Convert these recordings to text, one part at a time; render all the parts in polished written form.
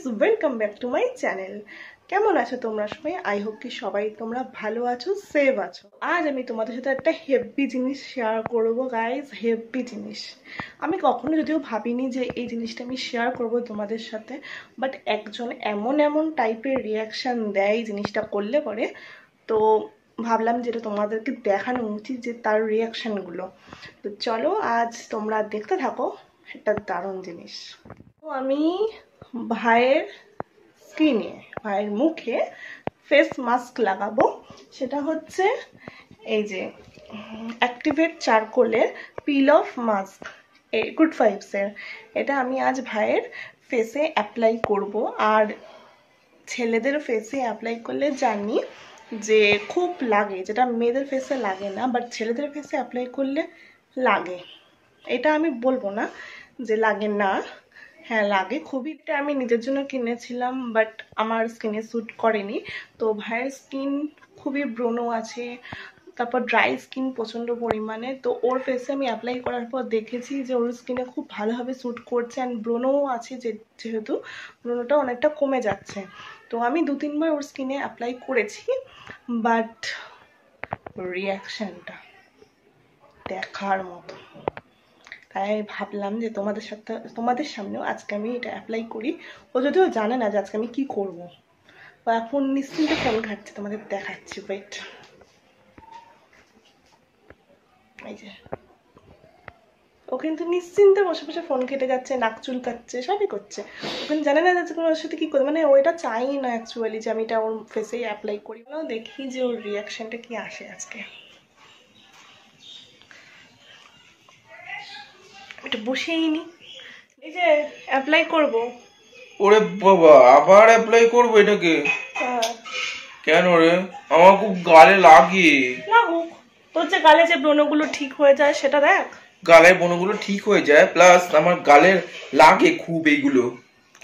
Guys, welcome back to my channel. কেমন আছো তোমরা সবাই? আই হোপ কি সবাই তোমরা ভালো আছো, সেভ আছো। আজ আমি তোমাদের সাথে একটা হেভি জিনিস শেয়ার করবো গাইজ, হেভি জিনিস। আমি কখনো যদিও ভাবিনি যে এই জিনিসটা আমি শেয়ার করব তোমাদের সাথে, বাট একজন এমন এমন টাইপের রিয়াকশান দেয় জিনিসটা করলে পরে, তো ভাবলাম যেটা তোমাদেরকে দেখানো উচিত যে তার রিয়াকশানগুলো। তো চলো আজ তোমরা দেখতে থাকো, একটা দারুণ জিনিস। তো আমি ভাইয়ের স্কিনে, ভাইয়ের মুখে ফেস মাস্ক লাগাবো। সেটা হচ্ছে এই যে অ্যাক্টিভেট চারকোলের পিল অফ মাস্ক, এই গুড ভাইবসের। এটা আমি আজ ভাইয়ের ফেসে অ্যাপ্লাই করব। আর ছেলেদের ফেসে অ্যাপ্লাই করলে জানি যে খুব লাগে, যেটা মেয়েদের ফেসে লাগে না, বাট ছেলেদের ফেসে অ্যাপ্লাই করলে লাগে। এটা আমি বলবো না যে লাগে না, হ্যাঁ লাগে খুবই। এটা আমি নিজের জন্য কিনেছিলাম, বাট আমার স্কিনে স্যুট করেনি। তো ভাইয়ের স্কিন খুবই ব্রণ আছে, তারপর ড্রাই স্কিন প্রচণ্ড পরিমাণে। তো ওর ফেসে আমি অ্যাপ্লাই করার পর দেখেছি যে ওর স্কিনে খুব ভালোভাবে স্যুট করছে, অ্যান্ড ব্রণও আছে, যেহেতু ব্রণটা অনেকটা কমে যাচ্ছে। তো আমি 2-3 বার ওর স্কিনে অ্যাপ্লাই করেছি, বাট রিয়াকশানটা দেখার মতো। তাই আমি ভাবলাম যে তোমাদের সামনেও আজকে আমি এটা অ্যাপ্লাই করি। ও যদিও জানে না যে আজকে আমি কি করব, ও এখন নিশ্চিন্তে ফোন ঘাটছে, তোমাদের দেখাচ্ছি, ওয়েট। এই যে ও কিন্তু নিশ্চিন্তে বসে বসে ফোন কেটে যাচ্ছে, নাক চুলকাচ্ছে, সবই করছে। ও কিন্তু জানে না যে ওর সাথে কি করবে, মানে ও এটা চাই না অ্যাকচুয়ালি যে আমি এটা ওর ফেসেই অ্যাপ্লাই করি। দেখি যে ওর রিয়াকশনটা কি আসে আজকে। এটা বসেই নি, এই যে অ্যাপ্লাই করব। ওরে বাবা, আবার অ্যাপ্লাই করবো এটাকে? কেন রে? আমার খুব গালে লাগে। লাগুক, তোর যে গালে যে ব্রণগুলো ঠিক হয়ে যায় সেটা দেখ। গালের ব্রণগুলো ঠিক হয়ে যায়, প্লাস আমার গালের লাগে খুব, এইগুলো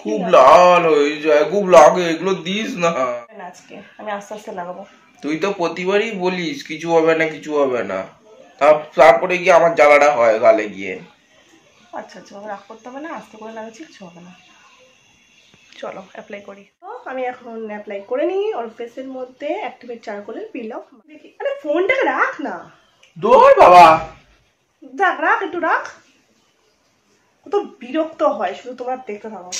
খুব লাল হয়ে যায়, খুব লাগে। এগুলো দিস না। আজকে আমি আস্তে আস্তে লাগাবো। তুই তো প্রতিবারই বলিস কিছু হবে না, কিছু হবে না, তারপরে গিয়ে আমার জ্বালাটা হয় গালে গিয়ে। আচ্ছা আচ্ছা, রাগ করতে হবে না, আস্তে করে লাগাচ্ছি, কিছু হবে না। চলো অ্যাপ্লাই করি। তো আমি এখন অ্যাপ্লাই করে নিই ওর ফেসের মধ্যে অ্যাক্টিভেট চারকোলের পিল অফ। দেখি, আরে ফোনটাকে রাখ না। দৌড় বাবা, দেখ, রাখ, একটু রাখ। কত বিরক্ত হয়, শুধু তোমরা দেখতে থাকো।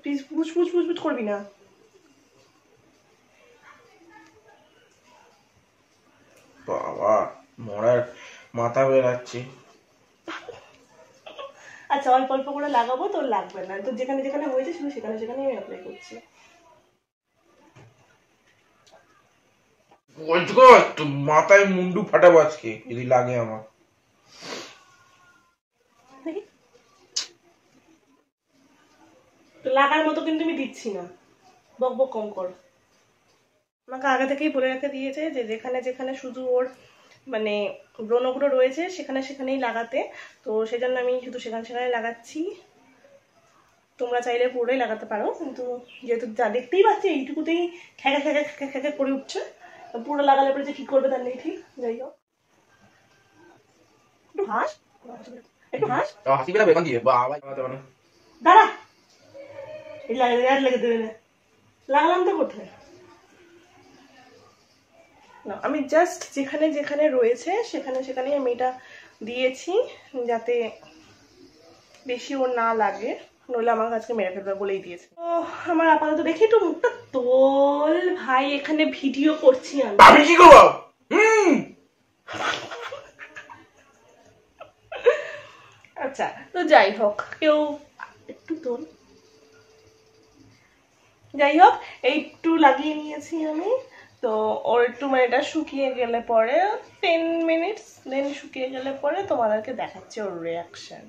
প্লিজ পুছ পুছ পুছ পুছ করবি না। বাবা মরার মাথা বেরাচ্ছে। আচ্ছা, অল্প অল্প করে লাগাবো, তোর লাগবে না। তো যেখানে যেখানে হয়েছে শুধু সেখানে সেখানে আমি অ্যাপ্লাই করছি। মাথায় মুন্ডু ফাটাবো আজকে যদি লাগে আমার। লাগার মতো কিন্তু আমি দিচ্ছি না, বক বক কম কর। আমাকে আগে থেকেই বলে রেখে দিয়েছে যে যেখানে যেখানে শুধু ওর মানে ব্রণগুলো রয়েছে সেখানে সেখানেই লাগাতে। তো সেই জন্য আমি শুধু সেখানে সেখানে লাগাচ্ছি। তোমরা চাইলে পুরোই লাগাতে পারো, কিন্তু যেহেতু যা দেখতেই পাচ্ছি এইটুকুতেই খ্যাঁকা খ্যাঁকা খ্যাঁকা খ্যাঁকা করে উঠছে, পুরো লাগালে পরে যে কি করবে তার নেই ঠিক। যাই হোক, একটু হাস, একটু হাস, হাসি বেলা বেকান দিয়ে বাবা দাঁড়া। এই লেগে দেবে না, লাগালাম তো কোথায় না। আমি জাস্ট যেখানে যেখানে রয়েছে সেখানে সেখানেই আমি এটা দিয়েছি, যাতে বেশি ওর না লাগে, নইলে আমার কাছে মেরে ফেলবে বলেই দিয়েছে। তো আমার আপাতত দেখি, একটু মুখটা তোল ভাই, এখানে ভিডিও করছি আমি কি করবো? আচ্ছা, তো যাই হোক, কেউ একটু তোল। যাই হোক, একটু লাগিয়ে নিয়েছি আমি। তো ওর একটু মানে এটা শুকিয়ে গেলে পরে 10 মিনিটস, দেন শুকিয়ে গেলে পরে তোমাদেরকে দেখাচ্ছি ওর রিয়াকশন।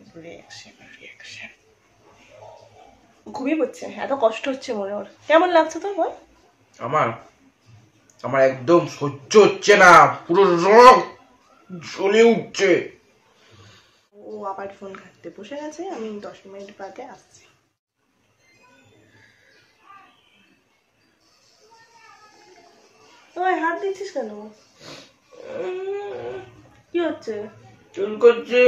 ঘুমিয়ে পড়ছে, এত কষ্ট হচ্ছে মনে ওর। কেমন লাগছে তো বল? আমার আমার একদম সহ্য হচ্ছে না, পুরো রং জ্বলে উঠছে। ও আবার ফোন ঘাটতে বসে গেছে, আমি 10 মিনিট বাদে আসছি। তোমায় হাত দিচ্ছিস কেন? কি হচ্ছে? চুল করছে।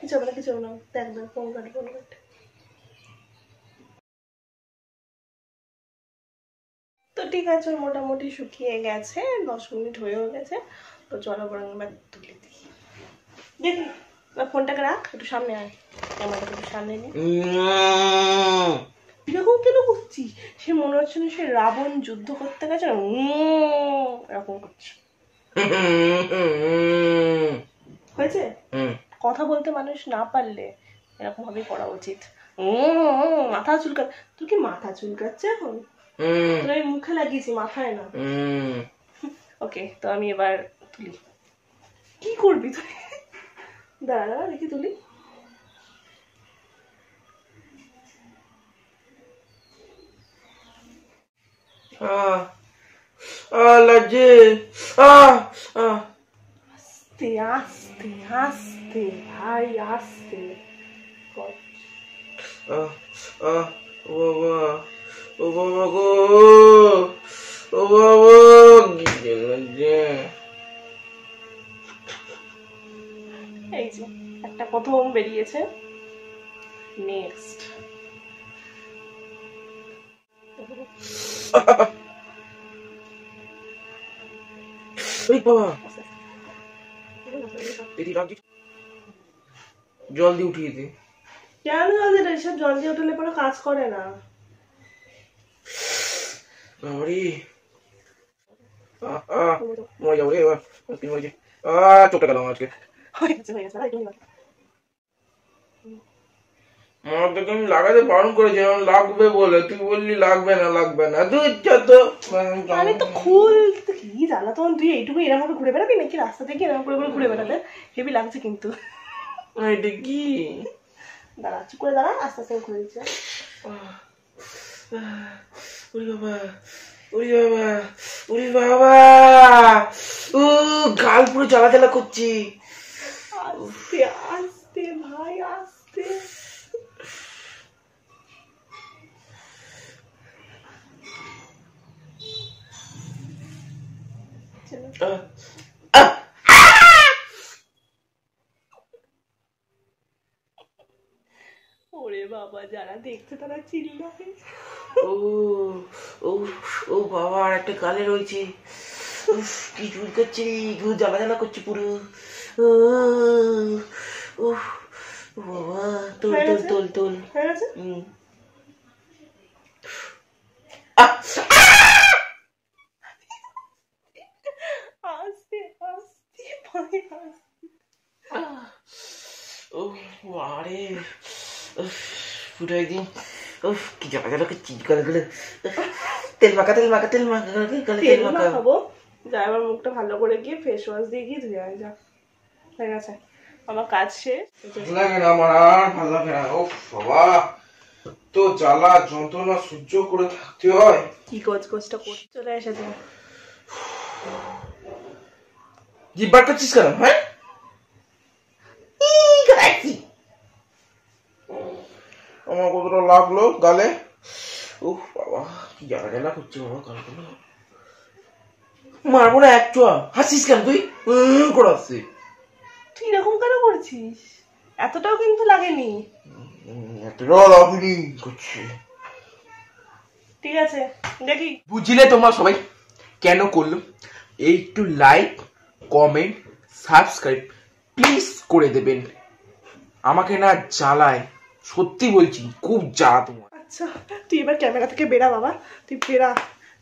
কিছু হবে না, কিছু হবে না, দেখ দেখ ফোন কাট ফোন কাট। তো ঠিক আছে, মোটামুটি শুকিয়ে গেছে, 10 মিনিট হয়েও গেছে। তো চলো বরং এবার তুলে দিই। দেখি ফোনটাকে রাখ, একটু সামনে আয়, ক্যামেরাটাকে একটু সামনে নে। এরকম কেন করছিস? সে মনে হচ্ছে না সে রাবণ যুদ্ধ করতে গেছে না, এরকম করছে। হয়েছে? কথা বলতে মানুষ না পারলে এরকম ভাবেই করা উচিত। মাথা চুলকা, তুই কি মাথা চুলকাচ্ছে এখন? তোর আমি মুখে লাগিয়েছি, মাথায় না। ওকে, তো আমি এবার তুলি। কি করবি তুই? দাঁড়া দাঁড়া দেখি তুলি। লাগছে। আস্তে আস্তে আস্তে ভাই, আস্তে। ও বাবা, ও বাবা গো, ও বাবা, কি লাগছে। এই যে একটা প্রথম বেরিয়েছে, নেক্সট। জল দিয়ে উঠিয়ে দে। কেন জল দিয়ে? এসব জল দিয়ে উঠলে পরে কাজ করে না। মরে যাবো রে এবার, চোখটা গেল আজকে। মাকে আমি লাগাতে বারণ করেছি, লাগবে বলে, তুই বললি লাগবে না লাগবে না। আমি তো খুল, কি জানা তখন তুই এইটুকু এরকম ভাবে ঘুরে বেড়াবি নাকি রাস্তা থেকে এরকম করে করে ঘুরে বেড়াবে? হেভি লাগছে কিন্তু। এটা কি? দাঁড়া, চুপ করে দাঁড়া, আস্তে আস্তে ঘুরে দিচ্ছে। ওরে বাবা, ওরে বাবা, ওরে বাবা, ও গাল পুরো জ্বালা জ্বালা করছি। আস্তে আস্তে ভাই, আস্তে। ওরে বাবা, যারা দেখছে তারা চিল্লাবে। ও ও ও বাবা, আর একটা গালে রয়েছে, কি চুল করছে রে, জ্বালা জ্বালা করছে পুরো। ও বাবা, তোল তোল তোল তোল। হয়ে গেছে? আস্তে আস্তে ভাই, আস্তে। ও আরে পুরো একদিন, কি জ্বালা জ্বালা করছি গালগুলো। তেল মাখা তেল মাখা তেল মাখা গালে তেল মাখা। খাবো যা, এবার মুখটা ভালো করে গিয়ে ফেস ওয়াশ দিয়ে গিয়ে ধুয়ে আয় যা। হয়ে গেছে আমার কাজ শেষ। লাগে না আমার, আর ভালো লাগে না। ও বাবা, তো জ্বালা যন্ত্রণা সহ্য করে থাকতে হয়। কি কোচটা করে চলে এসেছে। জিব্বার করছিস কেন? হ্যাঁ, আমার কতটা লাগলো গালে। উফ বাবা, কি জ্বালা জ্বালা করছে বাবা গালগুলো। মারবো না এক চোয়া। হাসিস কেন তুই? করে আসছিস তুই এরকম কেন করছিস? এতটাও কিন্তু লাগেনি। এতটাও লাগেনি করছি। ঠিক আছে দেখি। বুঝলে তোমরা সবাই কেন করলো? একটু লাইক, কমেন্ট, সাবস্ক্রাইব প্লিজ করে দেবেন। আমাকে না জ্বালায়, সত্যি বলছি, খুব জ্বালা তোমার। আচ্ছা তুই এবার ক্যামেরা থেকে বেরা বাবা, তুই বেরা।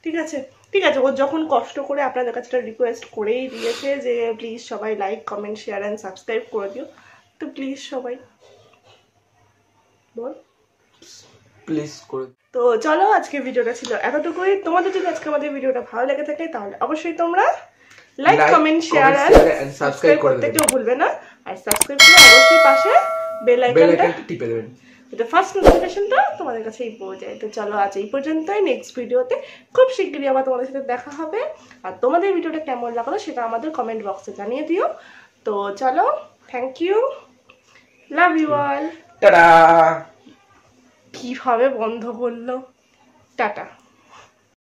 ঠিক আছে ঠিক আছে, ও যখন কষ্ট করে আপনাদের কাছে রিকোয়েস্ট করেই দিয়েছে যে প্লিজ সবাই like comment share and subscribe করে দিও, তো প্লিজ সবাই বল প্লিজ করে। তো চলো, আজকে ভিডিওটা ছিল এতটুকুই। তোমাদের যদি আজকে আমাদের ভিডিওটা ভালো লেগে থাকে তাহলে অবশ্যই তোমরা like comment share and subscribe করতে কেউ ভুলবে না। আর সাবস্ক্রাইব করে অবশ্যই পাশে বেল আইকনটা টিপে দেবেন, যাতে ফার্স্ট নোটিফিকেশনটা তোমাদের কাছেই পৌঁছে যায়। তো চলো আজ এই পর্যন্তই, নেক্সট ভিডিওতে খুব শিগগিরই আবার তোমাদের সাথে দেখা হবে। আর তোমাদের ভিডিওটা কেমন লাগলো সেটা আমাদের কমেন্ট বক্সে জানিয়ে দিও। তো চলো, thank you, love you all. টাটা। কিভাবে বন্ধ করলো, টাটা।